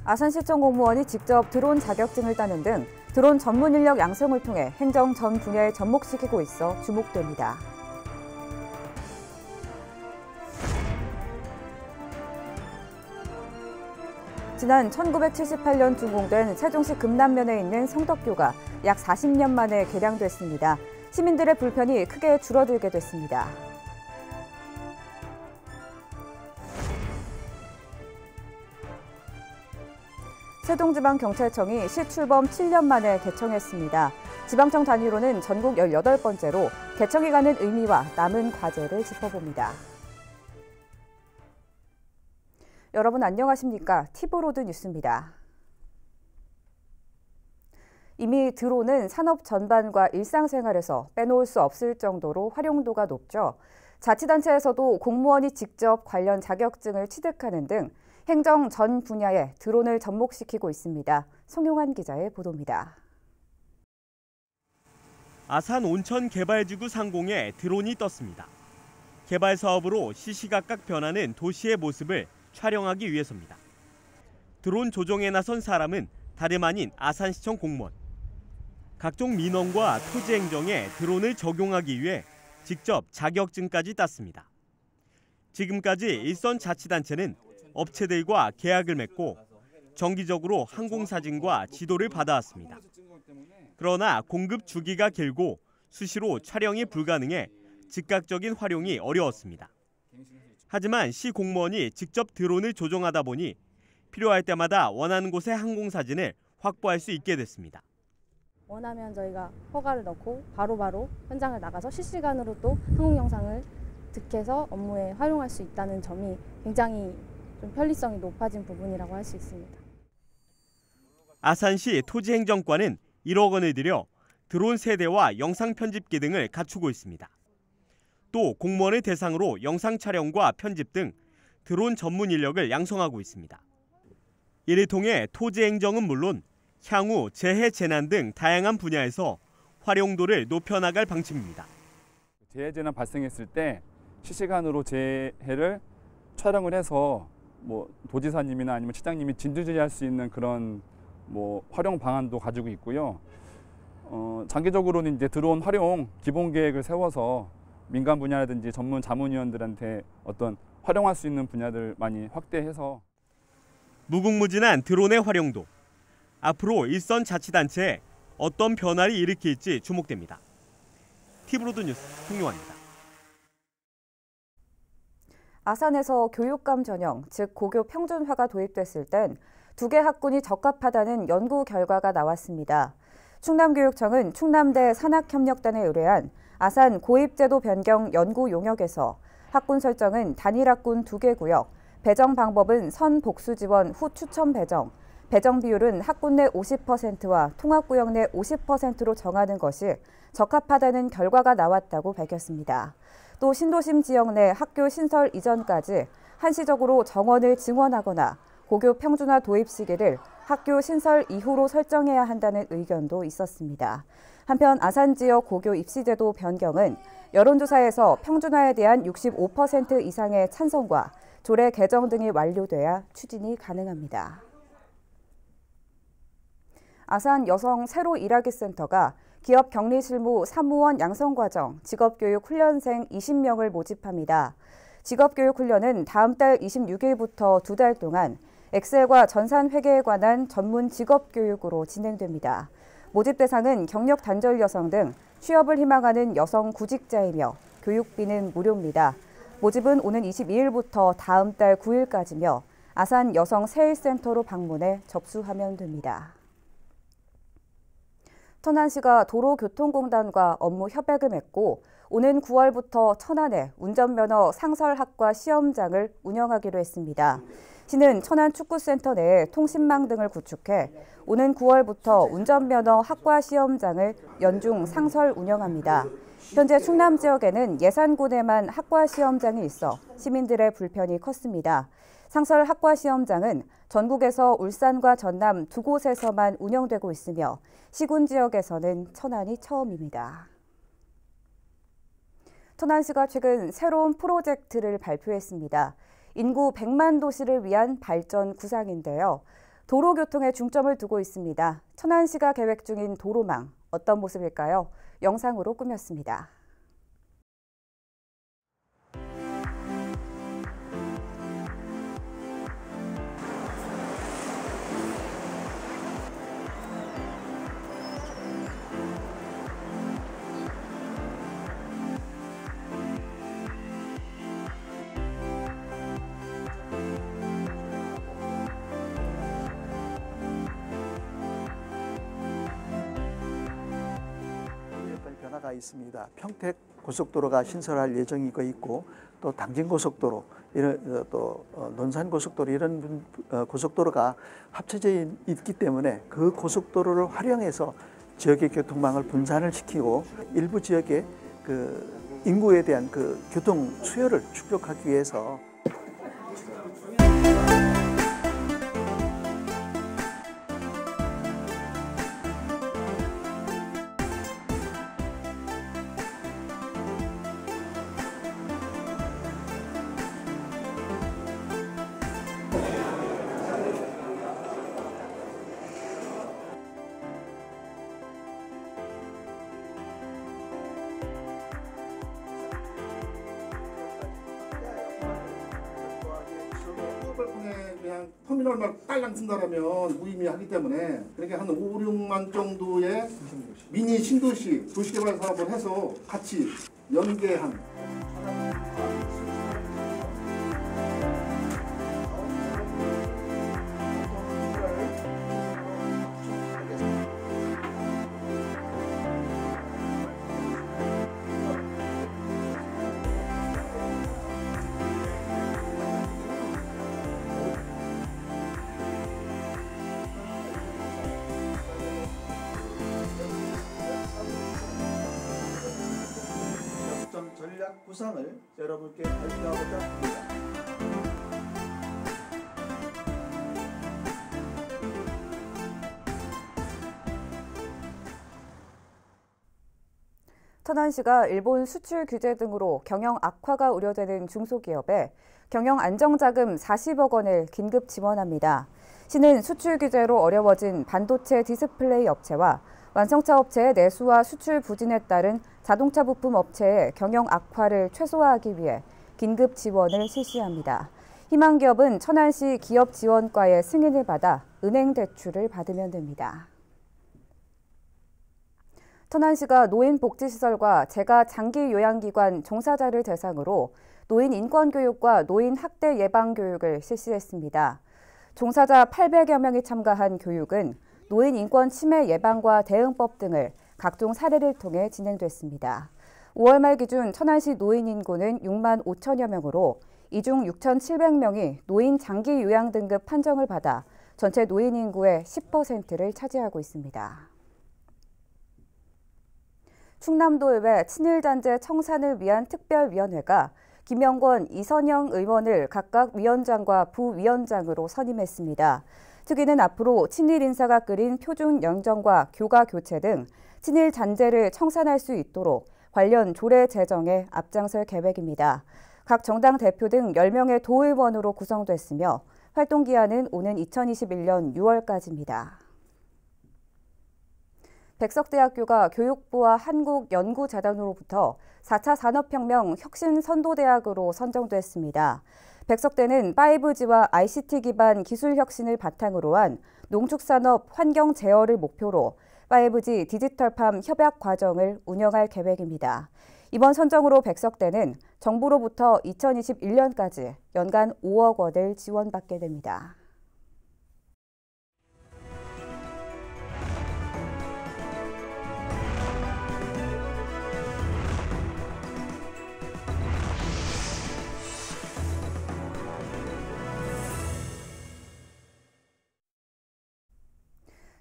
아산시청 공무원이 직접 드론 자격증을 따는 등 드론 전문 인력 양성을 통해 행정 전 분야에 접목시키고 있어 주목됩니다. 지난 1978년 준공된 세종시 금남면에 있는 성덕교가 약 40년 만에 개량됐습니다. 시민들의 불편이 크게 줄어들게 됐습니다. 세종지방경찰청이 시출범 7년 만에 개청했습니다. 지방청 단위로는 전국 18번째로 개청이 가는 의미와 남은 과제를 짚어봅니다. 여러분 안녕하십니까? 티브로드 뉴스입니다. 이미 드론은 산업 전반과 일상생활에서 빼놓을 수 없을 정도로 활용도가 높죠. 자치단체에서도 공무원이 직접 관련 자격증을 취득하는 등 행정 전 분야에 드론을 접목시키고 있습니다. 송용환 기자의 보도입니다. 아산 온천개발지구 상공에 드론이 떴습니다. 개발 사업으로 시시각각 변하는 도시의 모습을 촬영하기 위해서입니다. 드론 조종에 나선 사람은 다름 아닌 아산시청 공무원. 각종 민원과 토지 행정에 드론을 적용하기 위해 직접 자격증까지 땄습니다. 지금까지 일선 자치단체는 업체들과 계약을 맺고 정기적으로 항공사진과 지도를 받아왔습니다. 그러나 공급 주기가 길고 수시로 촬영이 불가능해 즉각적인 활용이 어려웠습니다. 하지만 시 공무원이 직접 드론을 조종하다 보니 필요할 때마다 원하는 곳의 항공사진을 확보할 수 있게 됐습니다. 원하면 저희가 허가를 넣고 바로바로 현장을 나가서 실시간으로 또 항공 영상을 득해서 업무에 활용할 수 있다는 점이 굉장히 좀 편리성이 높아진 부분이라고 할 수 있습니다. 아산시 토지행정과는 1억 원을 들여 드론 세대와 영상 편집기 등을 갖추고 있습니다. 또 공무원을 대상으로 영상 촬영과 편집 등 드론 전문 인력을 양성하고 있습니다. 이를 통해 토지 행정은 물론 향후 재해 재난 등 다양한 분야에서 활용도를 높여나갈 방침입니다. 재해 재난 발생했을 때 실시간으로 재해를 촬영을 해서 도지사님이나 아니면 시장님이 진두지휘할 수 있는 그런 활용 방안도 가지고 있고요. 장기적으로는 이제 드론 활용 기본 계획을 세워서 민간 분야라든지 전문 자문위원들한테 어떤 활용할 수 있는 분야들 많이 확대해서 무궁무진한 드론의 활용도 앞으로 일선 자치단체에 어떤 변화를 일으킬지 주목됩니다. 티브로드 뉴스 송용환입니다. 아산에서 교육감 전형, 즉 고교 평준화가 도입됐을 땐 2개 학군이 적합하다는 연구 결과가 나왔습니다. 충남교육청은 충남대 산학협력단에 의뢰한 아산 고입제도 변경 연구 용역에서 학군 설정은 단일 학군 2개 구역, 배정 방법은 선 복수 지원 후 추첨 배정, 배정 비율은 학군 내 50%와 통합구역 내 50%로 정하는 것이 적합하다는 결과가 나왔다고 밝혔습니다. 또 신도심 지역 내 학교 신설 이전까지 한시적으로 정원을 증원하거나 고교 평준화 도입 시기를 학교 신설 이후로 설정해야 한다는 의견도 있었습니다. 한편 아산 지역 고교 입시제도 변경은 여론조사에서 평준화에 대한 65% 이상의 찬성과 조례 개정 등이 완료돼야 추진이 가능합니다. 아산 여성 새로 일하기 센터가 기업 격리 실무 사무원 양성과정 직업교육 훈련생 20명을 모집합니다. 직업교육 훈련은 다음 달 26일부터 2달 동안 엑셀과 전산 회계에 관한 전문 직업교육으로 진행됩니다. 모집 대상은 경력 단절 여성 등 취업을 희망하는 여성 구직자이며 교육비는 무료입니다. 모집은 오는 22일부터 다음 달 9일까지며 아산 여성 세일센터로 방문해 접수하면 됩니다. 천안시가 도로교통공단과 업무 협약을 맺고 오는 9월부터 천안에 운전면허 상설학과 시험장을 운영하기로 했습니다. 시는 천안 축구센터 내에 통신망 등을 구축해 오는 9월부터 운전면허 학과 시험장을 연중 상설 운영합니다. 현재 충남 지역에는 예산군에만 학과 시험장이 있어 시민들의 불편이 컸습니다. 상설 학과 시험장은 전국에서 울산과 전남 2곳에서만 운영되고 있으며 시군 지역에서는 천안이 처음입니다. 천안시가 최근 새로운 프로젝트를 발표했습니다. 인구 100만 도시를 위한 발전 구상인데요. 도로교통에 중점을 두고 있습니다. 천안시가 계획 중인 도로망, 어떤 모습일까요? 영상으로 꾸몄습니다. 변화가 있습니다. 평택 고속도로가 신설할 예정이고 있고 또 당진 고속도로 이런 또 논산 고속도로 이런 고속도로가 합쳐져 있기 때문에 그 고속도로를 활용해서 지역의 교통망을 분산을 시키고 일부 지역의 그 인구에 대한 그 교통 수요를 축적하기 위해서 그냥 터미널만 딸랑 쓴다라면 무의미하기 때문에 그렇게 한 5, 6만 정도의 미니 신도시 도시개발 사업을 해서 같이 연계한 전략 구상을 여러분께 발표하고자 합니다. 천안시가 일본 수출 규제 등으로 경영 악화가 우려되는 중소기업에 경영 안정자금 40억 원을 긴급 지원합니다. 시는 수출 규제로 어려워진 반도체 디스플레이 업체와 완성차 업체의 내수와 수출 부진에 따른 자동차 부품 업체의 경영 악화를 최소화하기 위해 긴급 지원을 실시합니다. 희망기업은 천안시 기업지원과의 승인을 받아 은행 대출을 받으면 됩니다. 천안시가 노인복지시설과 재가 장기요양기관 종사자를 대상으로 노인 인권교육과 노인 학대 예방 교육을 실시했습니다. 종사자 800여 명이 참가한 교육은 노인 인권 침해 예방과 대응법 등을 각종 사례를 통해 진행됐습니다. 5월 말 기준 천안시 노인 인구는 6만 5천여 명으로 이 중 6,700명이 노인 장기 요양 등급 판정을 받아 전체 노인 인구의 10%를 차지하고 있습니다. 충남도의회 친일단체 청산을 위한 특별위원회가 김영권, 이선영 의원을 각각 위원장과 부위원장으로 선임했습니다. 특위는 앞으로 친일 인사가 끓인 표준 영정과 교가 교체 등 친일 잔재를 청산할 수 있도록 관련 조례 제정에 앞장설 계획입니다. 각 정당 대표 등 10명의 도의원으로 구성됐으며 활동 기한은 오는 2021년 6월까지입니다. 백석대학교가 교육부와 한국연구재단으로부터 4차 산업혁명 혁신선도대학으로 선정됐습니다. 백석대는 5G와 ICT 기반 기술 혁신을 바탕으로 한 농축산업 환경 제어를 목표로 5G 디지털팜 협약 과정을 운영할 계획입니다. 이번 선정으로 백석대는 정부로부터 2021년까지 연간 5억 원을 지원받게 됩니다.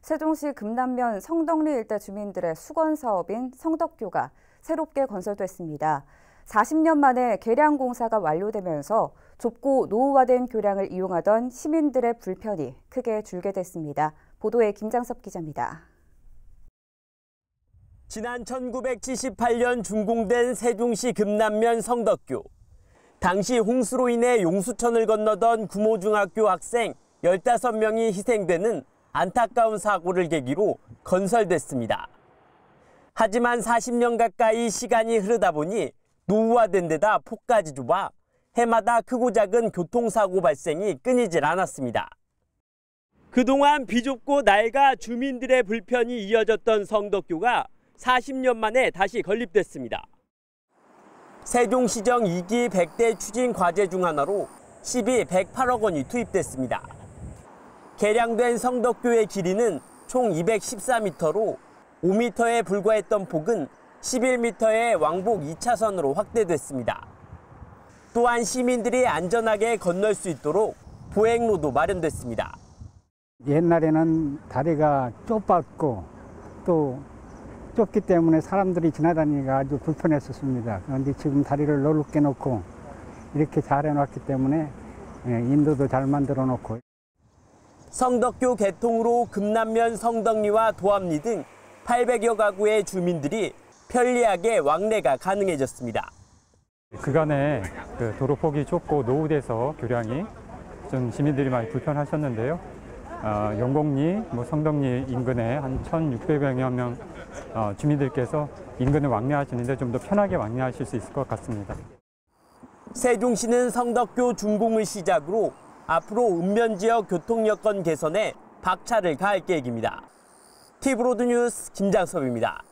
세종시 금남면 성덕리 일대 주민들의 수건 사업인 성덕교가 새롭게 건설됐습니다. 40년 만에 개량 공사가 완료되면서 좁고 노후화된 교량을 이용하던 시민들의 불편이 크게 줄게 됐습니다. 보도에 김장섭 기자입니다. 지난 1978년 준공된 세종시 금남면 성덕교. 당시 홍수로 인해 용수천을 건너던 구모중학교 학생 15명이 희생되는 안타까운 사고를 계기로 건설됐습니다. 하지만 40년 가까이 시간이 흐르다 보니 노후화된 데다 폭까지 좁아 해마다 크고 작은 교통사고 발생이 끊이질 않았습니다. 그동안 비좁고 낡아 주민들의 불편이 이어졌던 성덕교가 40년 만에 다시 건립됐습니다. 세종시정 2기 100대 추진 과제 중 하나로 시비 108억 원이 투입됐습니다. 개량된 성덕교의 길이는 총 214m로 5m에 불과했던 폭은 11m의 왕복 2차선으로 확대됐습니다. 또한 시민들이 안전하게 건널 수 있도록 보행로도 마련됐습니다. 옛날에는 다리가 좁았고 또 좁기 때문에 사람들이 지나다니기가 아주 불편했었습니다. 그런데 지금 다리를 넓게 놓고 이렇게 잘 해놨기 때문에 인도도 잘 만들어 놓고. 성덕교 개통으로 금남면 성덕리와 도암리 등 800여 가구의 주민들이 편리하게 왕래가 가능해졌습니다. 그간에 도로폭이 좁고 노후돼서 교량이 좀 시민들이 많이 불편하셨는데요. 영곡리, 성덕리 인근에 한 1,600여 명 주민들께서 인근을 왕래하시는데 좀 더 편하게 왕래하실 수 있을 것 같습니다. 세종시는 성덕교 준공을 시작으로 앞으로 읍면지역 교통여건 개선에 박차를 가할 계획입니다. TV로드 뉴스 김장섭입니다.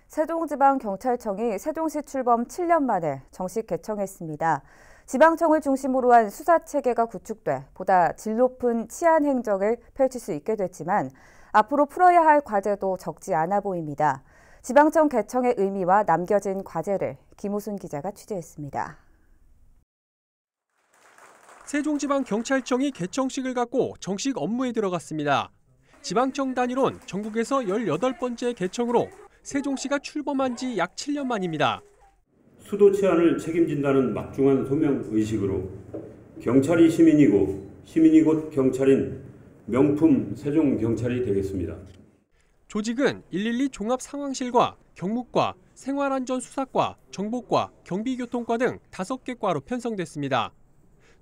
세종지방경찰청이 세종시 출범 7년 만에 정식 개청했습니다. 지방청을 중심으로 한 수사체계가 구축돼 보다 질 높은 치안 행정을 펼칠 수 있게 됐지만 앞으로 풀어야 할 과제도 적지 않아 보입니다. 지방청 개청의 의미와 남겨진 과제를 김우순 기자가 취재했습니다. 세종지방경찰청이 개청식을 갖고 정식 업무에 들어갔습니다. 지방청 단위론 전국에서 18번째 개청으로 세종시가 출범한 지 약 7년 만입니다. 수도 치안을 책임진다는 막중한 소명의식으로 경찰이 시민이고 시민이 곧 경찰인 명품 세종경찰이 되겠습니다. 조직은 112 종합상황실과 경무과, 생활안전수사과, 정보과, 경비교통과 등 5개 과로 편성됐습니다.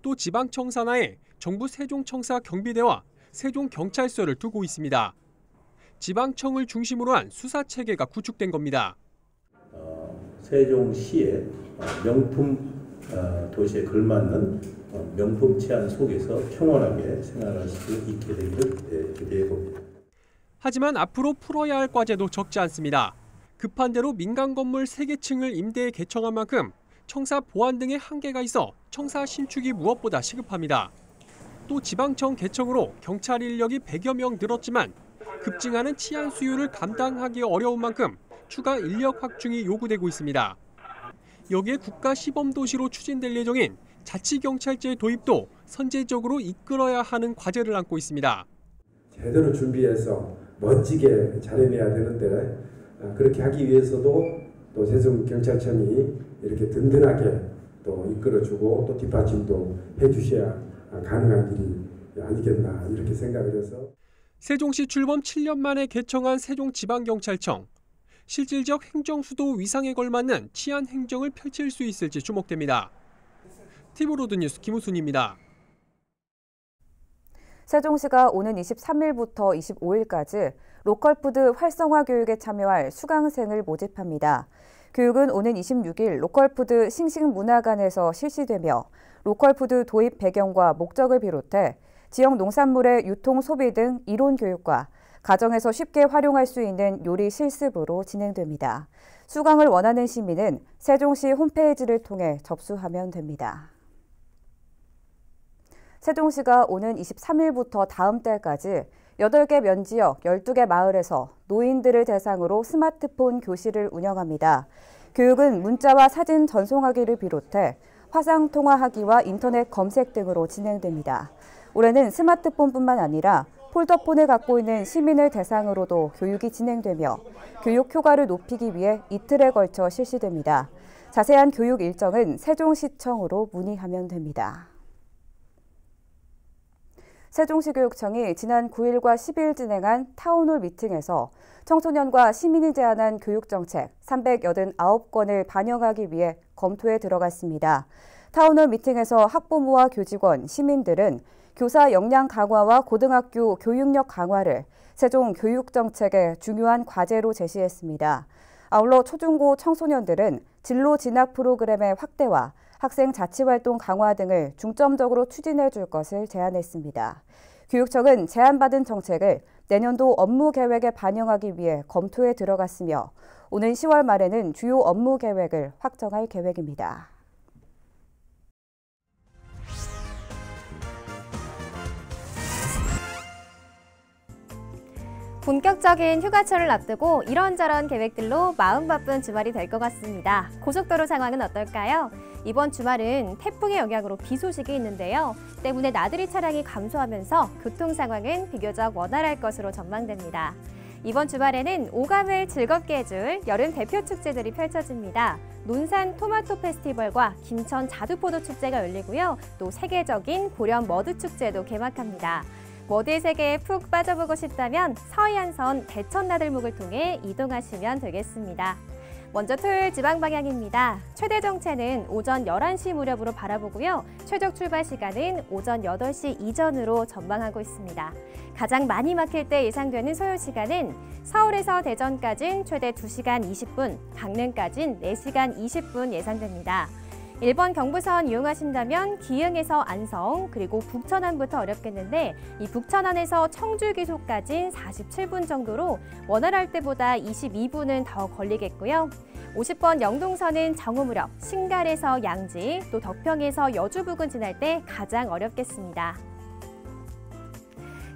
또 지방청 산하에 정부 세종청사 경비대와 세종경찰서를 두고 있습니다. 지방청을 중심으로 한 수사체계가 구축된 겁니다. 세종시의 명품 도시에 걸맞는 명품 치안 속에서 평온하게 생활할 수 있게 되기를 기대해 봅니다. 하지만 앞으로 풀어야 할 과제도 적지 않습니다. 급한 대로 민간 건물 3개 층을 임대에 개청한 만큼 청사 보안 등의 한계가 있어 청사 신축이 무엇보다 시급합니다. 또 지방청 개청으로 경찰 인력이 100여 명 늘었지만 급증하는 치안 수요를 감당하기 어려운 만큼 추가 인력 확충이 요구되고 있습니다. 여기에 국가 시범도시로 추진될 예정인 자치경찰제 도입도 선제적으로 이끌어야 하는 과제를 안고 있습니다. 제대로 준비해서 멋지게 잘해내야 되는데 그렇게 하기 위해서도 또 세종경찰청이 이렇게 든든하게 또 이끌어주고 또 뒷받침도 해주셔야 가능한 일이 아니겠나 이렇게 생각을 해서. 세종시 출범 7년 만에 개청한 세종지방경찰청. 실질적 행정수도 위상에 걸맞는 치안 행정을 펼칠 수 있을지 주목됩니다. TV로드 뉴스 김우순입니다. 세종시가 오는 23일부터 25일까지 로컬푸드 활성화 교육에 참여할 수강생을 모집합니다. 교육은 오는 26일 로컬푸드 싱싱문화관에서 실시되며 로컬푸드 도입 배경과 목적을 비롯해 지역 농산물의 유통 소비 등 이론 교육과 가정에서 쉽게 활용할 수 있는 요리 실습으로 진행됩니다. 수강을 원하는 시민은 세종시 홈페이지를 통해 접수하면 됩니다. 세종시가 오는 23일부터 다음 달까지 8개 면지역 12개 마을에서 노인들을 대상으로 스마트폰 교실을 운영합니다. 교육은 문자와 사진 전송하기를 비롯해 화상통화하기와 인터넷 검색 등으로 진행됩니다. 올해는 스마트폰뿐만 아니라 폴더폰을 갖고 있는 시민을 대상으로도 교육이 진행되며 교육 효과를 높이기 위해 이틀에 걸쳐 실시됩니다. 자세한 교육 일정은 세종시청으로 문의하면 됩니다. 세종시교육청이 지난 9일과 10일 진행한 타운홀 미팅에서 청소년과 시민이 제안한 교육정책 389건을 반영하기 위해 검토에 들어갔습니다. 타운홀 미팅에서 학부모와 교직원, 시민들은 교사 역량 강화와 고등학교 교육력 강화를 세종 교육정책의 중요한 과제로 제시했습니다. 아울러 초중고 청소년들은 진로 진학 프로그램의 확대와 학생 자치활동 강화 등을 중점적으로 추진해 줄 것을 제안했습니다. 교육청은 제안받은 정책을 내년도 업무 계획에 반영하기 위해 검토에 들어갔으며 오는 10월 말에는 주요 업무 계획을 확정할 계획입니다. 본격적인 휴가철을 앞두고 이런저런 계획들로 마음 바쁜 주말이 될 것 같습니다. 고속도로 상황은 어떨까요? 이번 주말은 태풍의 영향으로 비 소식이 있는데요. 때문에 나들이 차량이 감소하면서 교통 상황은 비교적 원활할 것으로 전망됩니다. 이번 주말에는 오감을 즐겁게 해줄 여름 대표 축제들이 펼쳐집니다. 논산 토마토 페스티벌과 김천 자두포도 축제가 열리고요. 또 세계적인 보령 머드 축제도 개막합니다. 머드의 세계에 푹 빠져보고 싶다면 서해안선 대천 나들목을 통해 이동하시면 되겠습니다. 먼저 토요일 지방 방향입니다. 최대 정체는 오전 11시 무렵으로 바라보고요. 최적 출발 시간은 오전 8시 이전으로 전망하고 있습니다. 가장 많이 막힐 때 예상되는 소요 시간은 서울에서 대전까지는 최대 2시간 20분, 강릉까지는 4시간 20분 예상됩니다. 1번 경부선 이용하신다면 기흥에서 안성 그리고 북천안부터 어렵겠는데 이 북천안에서 청주 기소까지는 47분 정도로 원활할 때보다 22분은 더 걸리겠고요. 50번 영동선은 정오 무렵 신갈에서 양지 또 덕평에서 여주 부근 지날 때 가장 어렵겠습니다.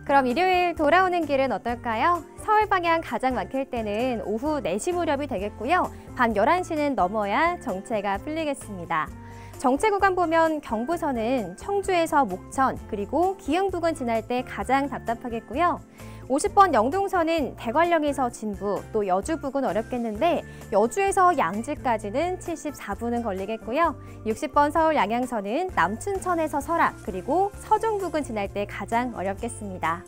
그럼 일요일 돌아오는 길은 어떨까요? 서울 방향 가장 막힐 때는 오후 4시 무렵이 되겠고요. 밤 11시는 넘어야 정체가 풀리겠습니다. 정체 구간 보면 경부선은 청주에서 목천 그리고 기흥 부근 지날 때 가장 답답하겠고요. 50번 영동선은 대관령에서 진부 또 여주 부근 어렵겠는데 여주에서 양지까지는 74분은 걸리겠고요. 60번 서울 양양선은 남춘천에서 설악 그리고 서종 부근 지날 때 가장 어렵겠습니다.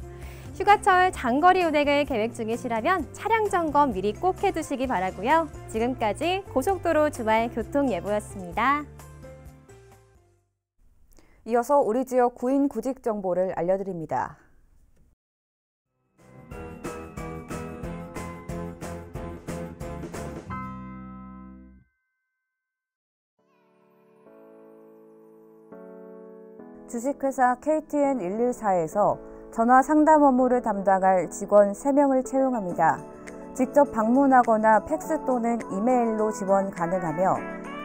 휴가철 장거리 운행을 계획 중이시라면 차량 점검 미리 꼭 해두시기 바라고요. 지금까지 고속도로 주말 교통 예보였습니다. 이어서 우리 지역 구인 구직 정보를 알려드립니다. 주식회사 KTN114에서 전화 상담 업무를 담당할 직원 3명을 채용합니다. 직접 방문하거나 팩스 또는 이메일로 지원 가능하며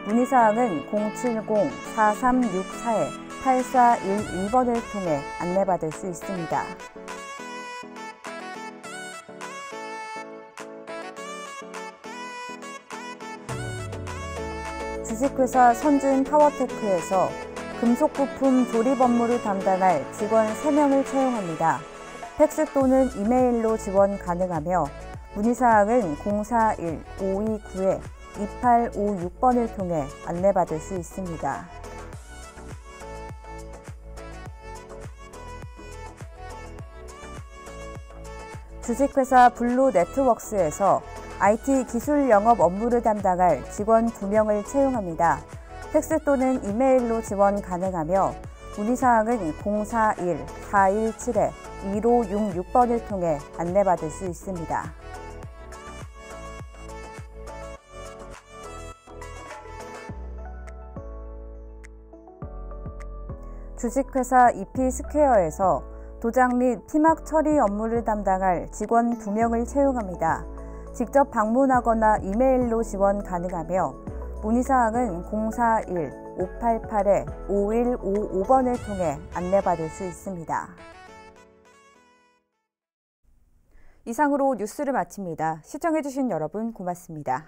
문의사항은 070-4364-8411번을 통해 안내받을 수 있습니다. 주식회사 선진파워테크에서 금속부품 조립 업무를 담당할 직원 3명을 채용합니다. 팩스 또는 이메일로 지원 가능하며 문의사항은 041-529-2856번을 통해 안내받을 수 있습니다. 주식회사 블루네트웍스에서 IT 기술 영업 업무를 담당할 직원 2명을 채용합니다. 팩스 또는 이메일로 지원 가능하며 문의사항은 041-417-2566번을 통해 안내받을 수 있습니다. 주식회사 이피스퀘어에서 도장 및 피막 처리 업무를 담당할 직원 2명을 채용합니다. 직접 방문하거나 이메일로 지원 가능하며 문의사항은 041-588-5155번을 통해 안내받을 수 있습니다. 이상으로 뉴스를 마칩니다. 시청해주신 여러분 고맙습니다.